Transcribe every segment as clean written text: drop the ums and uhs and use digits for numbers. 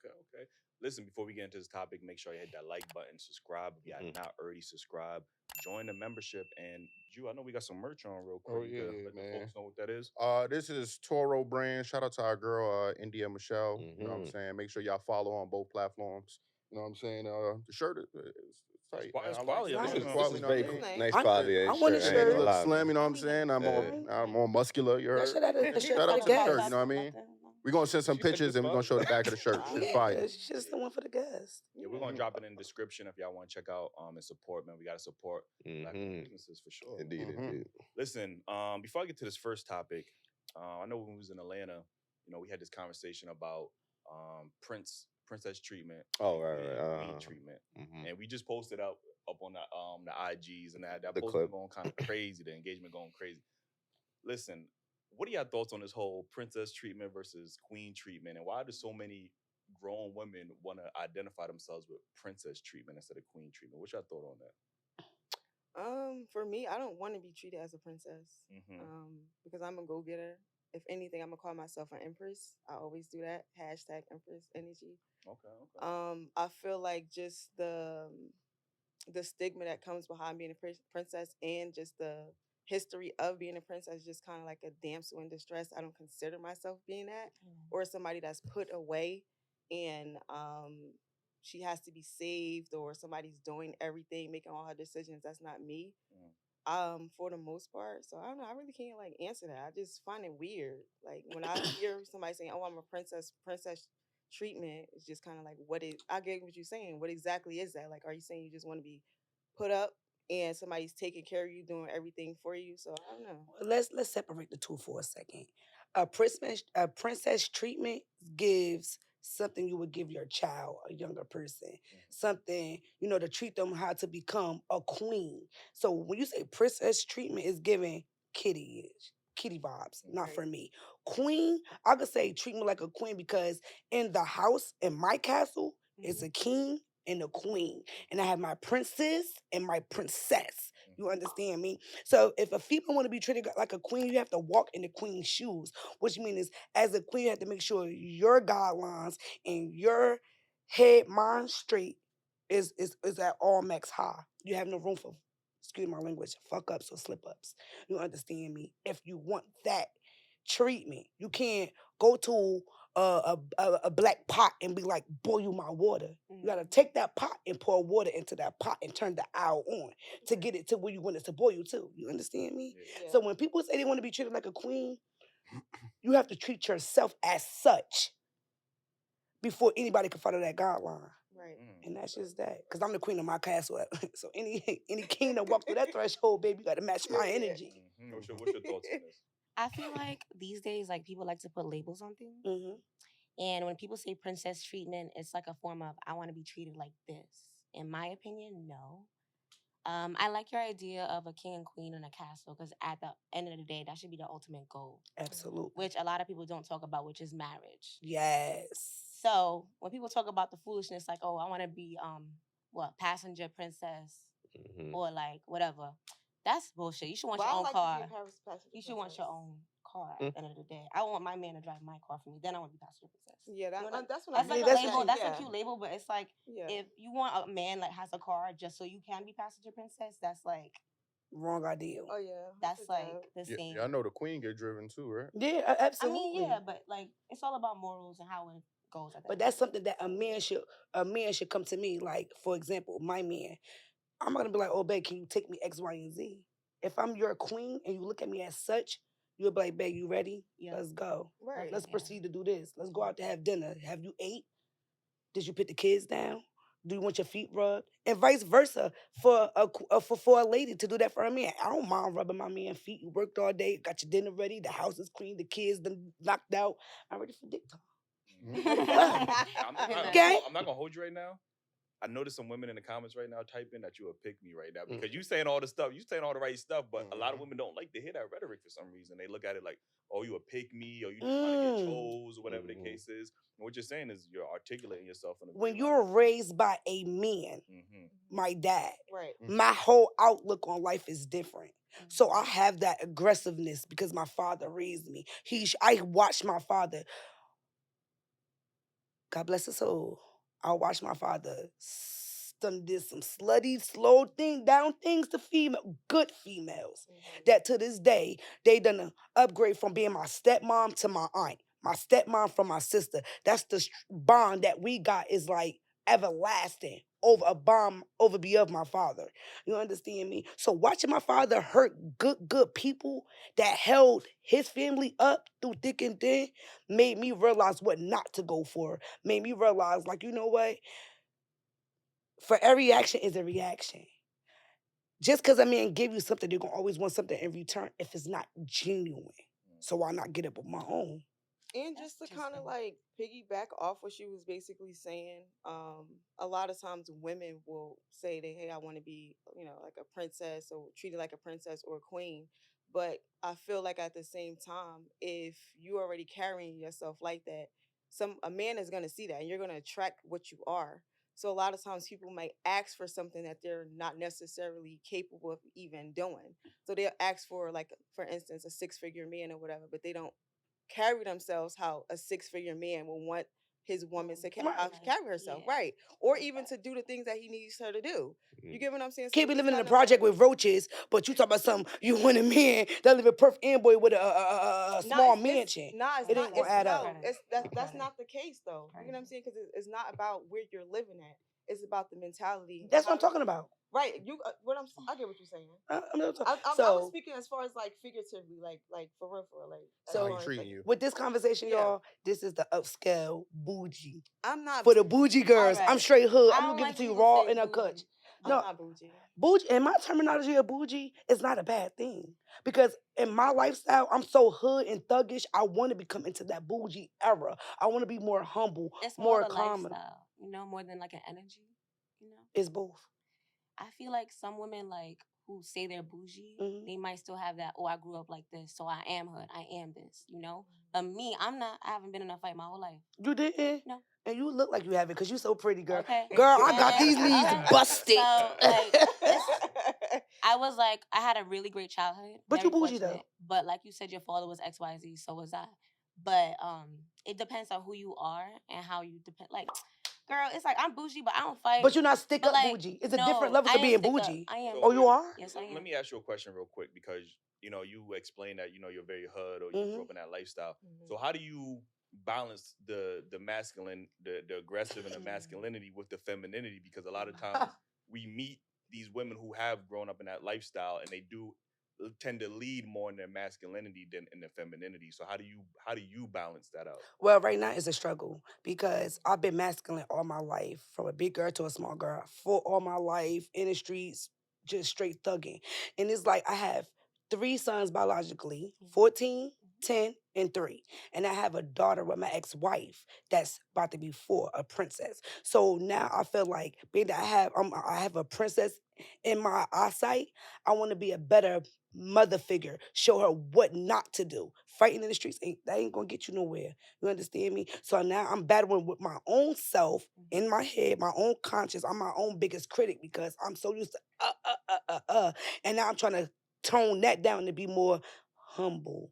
Okay. Listen, before we get into this topic, make sure you hit that like button, subscribe if you have not already subscribed, join the membership, and Drew, I know we got some merch on real Oh quick. You could yeah, let the man. folks know what that is. This is Toro brand. Shout out to our girl, India Michelle. You know what I'm saying? Make sure y'all follow on both platforms. You know what I'm saying? The shirt is tight, man. It's I like quality. it. I It's like just it. Nice. quality, It's you know what very I That's mean? nice nice. quality It, I shirt. want a I it ain't make me gonna shirt. look lie, slim, man. you know what I'm I saying? mean, I'm more muscular, you y'all heard? should have a Shout shirt for out the to the shirt, you guests. know what I mean? We're gonna send some She said it pictures was and we're gonna fun. show the back of the shirt. Shit fire. Yeah, it's just the one for the guests. Yeah, we're gonna drop it in the description if y'all want to check out and support, man. We gotta support black businesses for sure. Indeed, Mm-hmm. indeed. Listen, before I get to this first topic, I know when we was in Atlanta, we had this conversation about princess treatment, Oh, and queen right. treatment, Mm-hmm. and we just posted up on the IGs, and that The post been clip. going kind of crazy, the engagement going crazy. Listen, what are your thoughts on this whole princess treatment versus queen treatment, and why do so many grown women want to identify themselves with princess treatment instead of queen treatment? What's your thought on that? For me, I don't want to be treated as a princess. Mm-hmm. Because I'm a go getter. If anything, I'm gonna call myself an empress. I always do that. Hashtag empress energy. Okay. I feel like just the stigma that comes behind being a princess and just the history of being a princess, just kind of like a damsel in distress. I don't consider myself being that, or somebody that's put away and she has to be saved, or somebody's doing everything, making all her decisions. That's not me. Mm. For the most part. So I don't know. I really can't like answer that. I just find it weird. Like when I hear somebody saying, "Oh, I'm a princess treatment," it's just kind of like, what is? I get what you're saying. What exactly is that? Like, are you saying you just want to be put up and somebody's taking care of you, doing everything for you? So I don't know. Let's separate the two for a second. A princess treatment gives something you would give your child, a younger person, something to treat them how to become a queen. So when you say princess treatment, is giving kitty vibes, not Right. for me. Queen, I could say treat me like a queen because in the house in my castle is Mhm. a king and a queen, and I have my princess and my princess. You understand me? So if a female want to be treated like a queen, you have to walk in the queen's shoes. Which means is as a queen, you have to make sure your guidelines and your head mind straight is at all max high. You have no room for, excuse my language, fuck ups or slip ups. You understand me? If you want that treatment, you can't go to a black pot and be like, boil my water. You gotta take that pot and pour water into that pot and turn the owl on to get it to where you want it to boil to. You understand me? Yeah. So when people say they want to be treated like a queen, you have to treat yourself as such before anybody can follow that guideline. Right. And that's just that. Because I'm the queen of my castle. So any king that walk through that threshold, baby, you gotta match my energy. What's your thoughts on this? I feel like these days, like people like to put labels on things. Mm-hmm. And when people say princess treatment, it's like a form of I want to be treated like this. In my opinion, no. I like your idea of a king and queen in a castle because at the end of the day, that should be the ultimate goal, Absolutely. which a lot of people don't talk about, which is marriage. Yes. So when people talk about the foolishness, like, oh, I want to be passenger princess or like whatever, that's bullshit. You should want Well, your I own like car. to be a passenger You should want princess. your own car at the end of the day. I want my man to drive my car for me. Then I want to be passenger princess. Yeah, that's what That's I like mean. a that's label. what That's yeah. a cute label, but it's like Yeah. if you want a man that has a car just so you can be passenger princess, that's like wrong idea. Oh yeah. that's like the Yeah, same. I know the queen get driven too, right? Yeah, I absolutely. mean, yeah, but like it's all about morals and how it goes. At But that's something that a man should come to me. Like, for example, my man. I'm not gonna be like, oh babe, can you take me X, Y, and Z? If I'm your queen and you look at me as such, you'll be like, babe, you ready? Yeah. Let's go. Right. Let's proceed to do this. Let's go out to have dinner. Have you ate? Did you put the kids down? Do you want your feet rubbed? And vice versa for a lady to do that for a man. I don't mind rubbing my man's feet. You worked all day, got your dinner ready, the house is clean, the kids done knocked out. I'm ready for dick time. I'm not gonna hold you right now. I noticed some women in the comments right now typing that you would pick me right now because you saying all the stuff, you saying all the right stuff, but a lot of women don't like to hear that rhetoric for some reason. They look at it like, oh, you a pick me, or you just trying to get chose, or whatever the case is. And what you're saying is you're articulating yourself in a When very you're raised by a man, my dad, Right. my whole outlook on life is different. So I have that aggressiveness because my father raised me. I watched my father God bless his soul. I watched my father done did some slutty, slow down things to good females. That to this day, they done a upgrade from being my stepmom to my aunt. My stepmom from my sister. That's the bond that we got is like everlasting over a bond over beyond my father. You understand me? So watching my father hurt good people that held his family up through thick and thin made me realize what not to go for. Made me realize, like, you know what? For every action is a reaction. Just because a man give you something, they're going to always want something in return if it's not genuine. So why not get up on my own? And just to kind of like piggyback off what she was basically saying, a lot of times women will say that, hey, I want to be, like a princess or treated like a princess or a queen. But I feel like at the same time, if you already carrying yourself like that, a man is gonna see that and you're gonna attract what you are. So a lot of times people might ask for something that they're not necessarily capable of even doing. So they'll ask for, like, for instance, a six-figure man or whatever, but they don't carry themselves how a six-figure man will want his woman to carry herself, right? Or even to do the things that he needs her to do. You get what I'm saying? Can't be living in a project with roaches, but you talk about something, you want a man that live in Perth Amboy with a small mansion. It ain't gonna add up. That's not the case, though. You know what I'm saying? Because it's not about where you're living at. It's about the mentality. That's what I'm talking about. Right. I get what you're saying. I was speaking as far as like figuratively, like for real, like. So with this conversation, y'all, this is the upscale bougie. I'm not for the bougie girls. Right. I'm straight hood. I'm gonna give it to you raw in a cut. No, I'm not bougie. Bougie, in my terminology of bougie, is not a bad thing because in my lifestyle, I'm so hood and thuggish. I want to become into that bougie era. I want to be more humble, it's more calm, more than like an energy. It's both. I feel like some women who say they're bougie, they might still have that, I grew up like this, so I am hood, I am this, But me, I'm not. I haven't been in a fight my whole life. You didn't? No. And you look like you haven't because you're so pretty, girl. Okay. Girl, I got these knees busted. So, I was I had a really great childhood. But you bougie, though. But like you said, your father was XYZ, so was I. But it depends on who you are and how you depend. Girl, it's I'm bougie, but I don't fight. But you're not stick up bougie. It's a different level to being bougie. I am. Oh, you are? Yes, I am. Let me ask you a question real quick because, you explained that, you're very hood or you grew up in that lifestyle. So how do you balance the masculine, the aggressive and the masculinity with the femininity? Because a lot of times we meet these women who have grown up in that lifestyle and they do tend to lead more in their masculinity than in their femininity. So how do you balance that out? Well, right now it's a struggle because I've been masculine all my life, from a big girl to a small girl, for all my life in the streets, just straight thugging. And it's I have 3 sons biologically, 14, 10, and 3. And I have a daughter with my ex-wife that's about to be 4, a princess. So now I feel like being that I have a princess in my eyesight, I want to be a better mother figure, show her what not to do. Fighting in the streets that ain't gonna get you nowhere. You understand me? So now I'm battling with my own self in my head, my own conscience. I'm my own biggest critic because I'm so used to and now I'm trying to tone that down to be more humble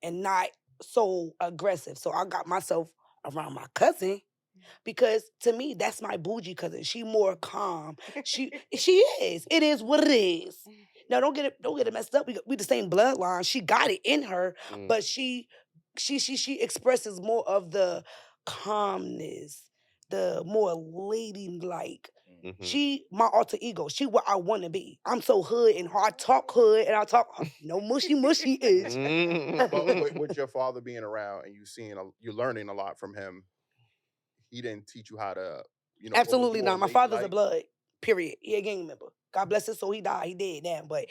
and not so aggressive. So I got myself around my cousin because to me that's my bougie cousin. She more calm. She is. It is what it is. Now don't get it messed up. We the same bloodline. She got it in her, but she expresses more of the calmness, the more ladylike. She my alter ego. She what I want to be. I'm so hood and hard. I talk hood and I talk no mushy is. But with your father being around and you're learning a lot from him, he didn't teach you how to, Absolutely not. My father's a blood. Period. He a gang member. God bless his soul. He died. He dead now. But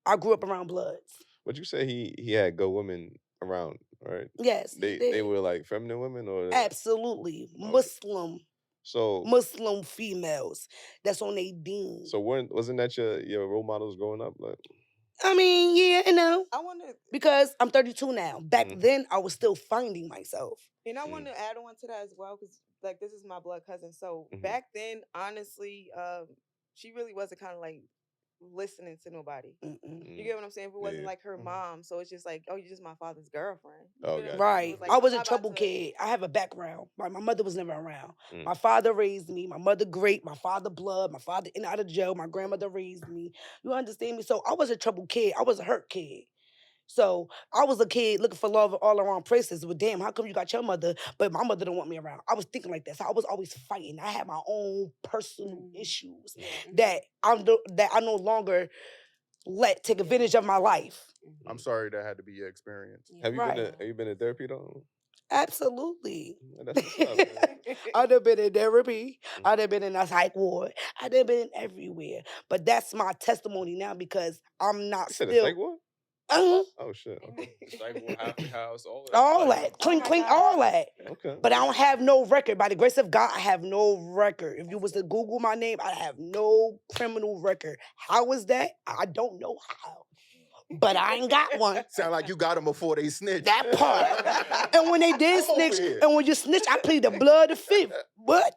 I grew up around bloods. But you say he had good women around, right? Yes. They were feminine women or absolutely Muslim. So Muslim females. That's on they deen. So wasn't that your role models growing up? I mean, yeah, I want to because I'm 32 now. Back then, I was still finding myself. And I want to add on to that as well because this is my blood cousin. So back then, honestly, she really wasn't kind of listening to nobody. Mm-mm. You get what I'm saying? If it wasn't Yeah. like her mom, so it's just like, oh, you're just my father's girlfriend. You Oh, get what I'm gotcha. saying? So Right. it's like, I was I'm a not trouble about to. kid. I have a background. My mother was never around. Mm. My father raised me. My mother great. My father blood. My father in and out of jail. My grandmother raised me. You understand me? So I was a trouble kid. I was a hurt kid. So I was a kid looking for love all around places. But damn, how come you got your mother, but my mother don't want me around? I was thinking like that. So I was always fighting. I had my own personal issues that that I no longer let take advantage of my life. I'm sorry that had to be your experience. Have you Right. have you been in therapy though? Absolutely. That's what's up, man. I'd have been in therapy. Mm. I'd have been in a psych ward. I'd have been everywhere. But that's my testimony now because I'm not You said a still. psych ward? Uh-huh. Oh shit. Okay. Cyborg, halfway house, all that. All Like, that. Clink, my clink, God. all that. Okay. But I don't have no record. By the grace of God, I have no record. If you was to Google my name, I have no criminal record. How is that? I don't know how. But I ain't got one. Sound like you got them before they snitch. That part. And when they did Come over snitch, here. and when you snitch, I plead the blood of fifth. What?